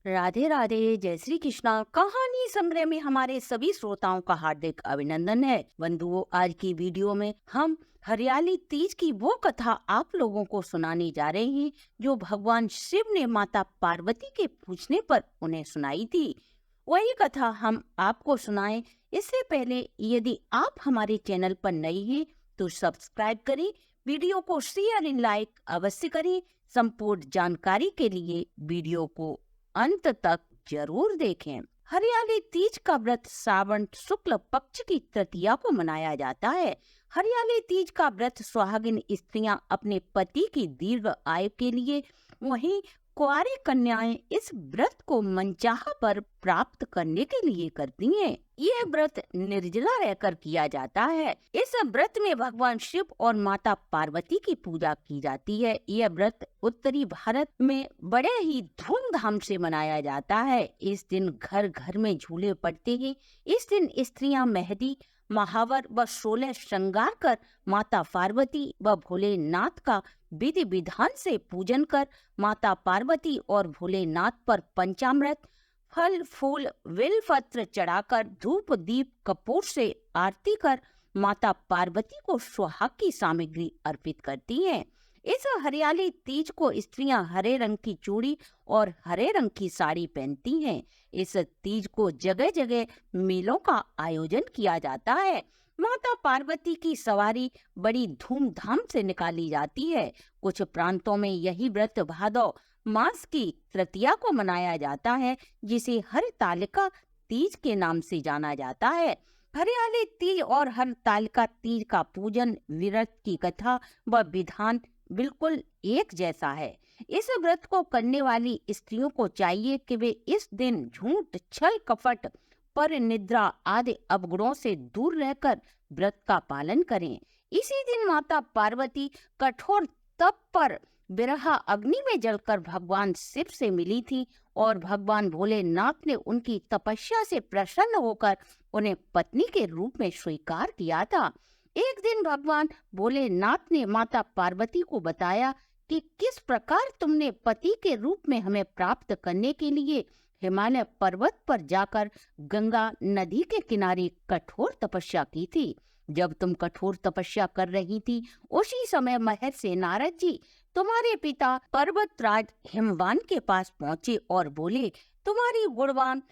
राधे राधे, जय श्री कृष्णा। कहानी संग्रह में हमारे सभी श्रोताओं का हार्दिक अभिनंदन है। बंधुओं, आज की वीडियो में हम हरियाली तीज की वो कथा आप लोगों को सुनाने जा रहे हैं जो भगवान शिव ने माता पार्वती के पूछने पर उन्हें सुनाई थी। वही कथा हम आपको सुनाएं। इससे पहले यदि आप हमारे चैनल पर नए हैं तो सब्सक्राइब करें, वीडियो को शेयर एंड लाइक अवश्य करें। संपूर्ण जानकारी के लिए वीडियो को अंत तक जरूर देखें। हरियाली तीज का व्रत श्रावण शुक्ल पक्ष की तृतीया को मनाया जाता है। हरियाली तीज का व्रत सुहागिन स्त्रियां अपने पति की दीर्घ आयु के लिए, वहीं कुंवारी कन्याएं इस व्रत को मनचाहा वर प्राप्त करने के लिए करती हैं। यह व्रत निर्जला रहकर किया जाता है। इस व्रत में भगवान शिव और माता पार्वती की पूजा की जाती है। यह व्रत उत्तरी भारत में बड़े ही धूमधाम से मनाया जाता है। इस दिन घर घर में झूले पड़ते हैं। इस दिन स्त्रियां मेहंदी, महावर व 16 श्रृंगार कर माता पार्वती व भोलेनाथ का विधि विधान से पूजन कर माता पार्वती और भोलेनाथ पर पंचामृत, फल फूल बेलपत्र चढ़ाकर धूप दीप कपूर से आरती कर माता पार्वती को सुहाग की सामग्री अर्पित करती हैं। इस हरियाली तीज को स्त्रियां हरे रंग की चूड़ी और हरे रंग की साड़ी पहनती हैं। इस तीज को जगह जगह मेलों का आयोजन किया जाता है। माता पार्वती की सवारी बड़ी धूमधाम से निकाली जाती है। कुछ प्रांतों में यही व्रत भादौ मास की तृतीया को मनाया जाता है, जिसे हरतालिका तीज के नाम से जाना जाता है। हरियाली तीज और हरतालिका तीज का पूजन, व्रत की कथा व विधान बिल्कुल एक जैसा है। इस व्रत को करने वाली स्त्रियों को चाहिए कि वे इस दिन झूठ, छल कपट, पर निद्रा आदि अवगुणों से दूर रहकर व्रत का पालन करें। इसी दिन माता पार्वती कठोर तप पर बिरहा अग्नि में जलकर भगवान शिव से मिली थी और भगवान भोलेनाथ ने उनकी तपस्या से प्रसन्न होकर उन्हें पत्नी के रूप में स्वीकार किया था। एक दिन भगवान भोलेनाथ ने माता पार्वती को बताया कि किस प्रकार तुमने पति के रूप में हमें प्राप्त करने के लिए हिमालय पर्वत पर जाकर गंगा नदी के किनारे कठोर तपस्या की थी। जब तुम कठोर तपस्या कर रही थी, उसी समय महर्षि नारद जी तुम्हारे पिता पर्वतराज हिमवान के पास पहुंचे और बोले, तुम्हारी गुणवान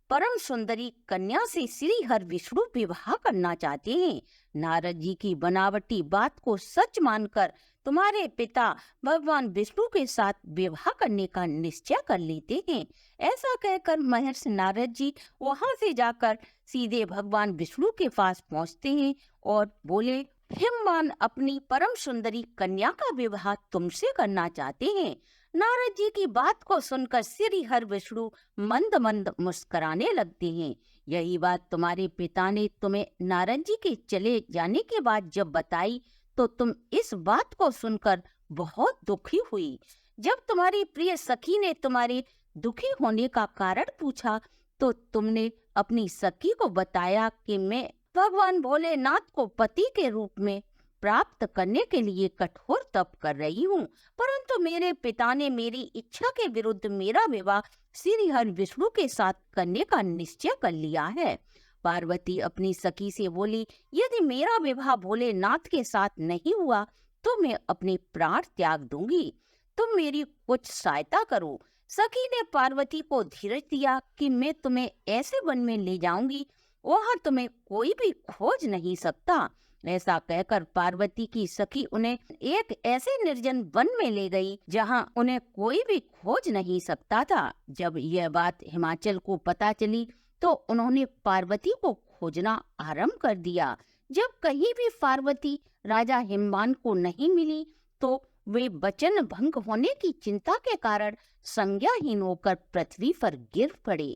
परम सुंदरी कन्या से श्री हर विष्णु विवाह करना चाहते हैं। नारद जी की बनावटी बात को सच मानकर तुम्हारे पिता भगवान विष्णु के साथ विवाह करने का निश्चय कर लेते हैं। ऐसा कहकर महर्षि नारद जी वहां से जाकर सीधे भगवान विष्णु के पास पहुंचते हैं और बोले, हिमवान अपनी परम सुंदरी कन्या का विवाह तुमसे करना चाहते हैं। नारद जी की बात को सुनकर श्री हर विष्णु मंद मंद मुस्कुराने लगते हैं। यही बात तुम्हारे पिता ने तुम्हें नारद जी के चले जाने के बाद जब बताई तो तुम इस बात को सुनकर बहुत दुखी हुई। जब तुम्हारी प्रिय सखी ने तुम्हारे दुखी होने का कारण पूछा तो तुमने अपनी सखी को बताया कि मैं भगवान भोलेनाथ को पति के रूप में प्राप्त करने के लिए कठोर तप कर रही हूँ, परंतु मेरे पिता ने मेरी इच्छा के विरुद्ध मेरा विवाह श्री हरि विष्णु के साथ करने का निश्चय कर लिया है। पार्वती अपनी सखी से बोली, यदि मेरा विवाह भोलेनाथ के साथ नहीं हुआ तो मैं अपने प्राण त्याग दूंगी। तुम मेरी कुछ सहायता करो। सखी ने पार्वती को धीरज दिया कि मैं तुम्हें ऐसे वन में ले जाऊंगी, वहां तुम्हें कोई भी खोज नहीं सकता। ऐसा कहकर पार्वती की सखी उन्हें एक ऐसे निर्जन वन में ले गई जहां उन्हें कोई भी खोज नहीं सकता था। जब यह बात हिमाचल को पता चली तो उन्होंने पार्वती को खोजना आरंभ कर दिया। जब कहीं भी पार्वती राजा हिमवान को नहीं मिली तो वे वचन भंग होने की चिंता के कारण संज्ञाहीन होकर पृथ्वी पर गिर पड़े।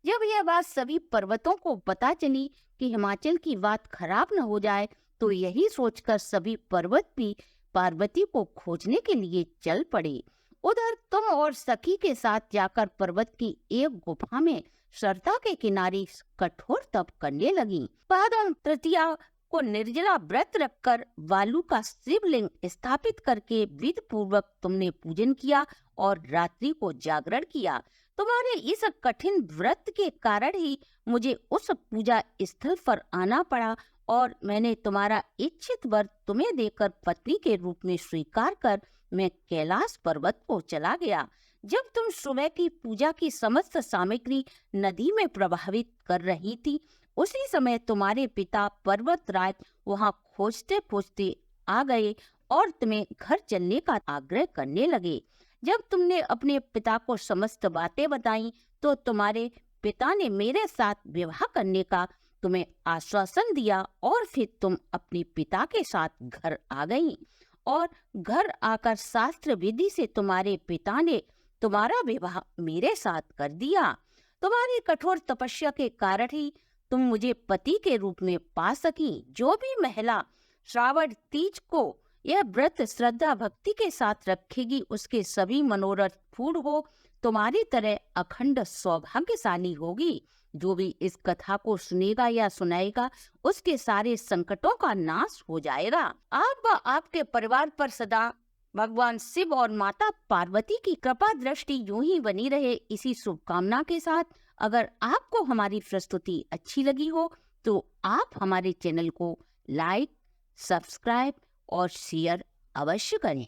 जब यह बात सभी पर्वतों को पता चली कि हिमाचल की बात खराब न हो जाए तो यही सोचकर सभी पर्वत भी पार्वती को खोजने के लिए चल पड़े। उधर तुम और सखी के साथ जाकर पर्वत की एक गुफा में सरता के किनारे कठोर तप करने लगी। पादम तृतीया को निर्जला व्रत रखकर वालू का शिवलिंग स्थापित करके विधि पूर्वक तुमने पूजन किया और रात्रि को जागरण किया। तुम्हारे इस कठिन व्रत के कारण ही मुझे उस पूजा स्थल पर आना पड़ा और मैंने तुम्हारा इच्छित वर तुम्हें देकर पत्नी के रूप में स्वीकार कर मैं कैलाश पर्वत को चला गया। जब तुम सुबह की पूजा की समस्त सामग्री नदी में प्रवाहित कर रही थी, उसी समय तुम्हारे पिता पर्वतराज वहां खोजते खोजते आ गए और तुम्हें घर चलने का आग्रह करने लगे। जब तुमने अपने पिता को समस्त बातें बताई तो तुम्हारे पिता ने मेरे साथ विवाह करने का तुम्हें आश्वासन दिया और फिर तुम अपने पिता के साथ घर आ गई और घर आकर शास्त्र विधि से तुम्हारे पिता ने तुम्हारा विवाह मेरे साथ कर दिया। तुम्हारी कठोर तपस्या के कारण ही तुम मुझे पति के रूप में पा सकी। जो भी महिला श्रावण तीज को यह व्रत श्रद्धा भक्ति के साथ रखेगी उसके सभी मनोरथ पूर्ण हो, तुम्हारी तरह अखंड सौभाग्यशाली होगी। जो भी इस कथा को सुनेगा या सुनाएगा उसके सारे संकटों का नाश हो जाएगा। आप व आपके परिवार पर सदा भगवान शिव और माता पार्वती की कृपा दृष्टि यूं ही बनी रहे, इसी शुभकामना के साथ अगर आपको हमारी प्रस्तुति अच्छी लगी हो तो आप हमारे चैनल को लाइक, सब्सक्राइब और शेयर अवश्य करें।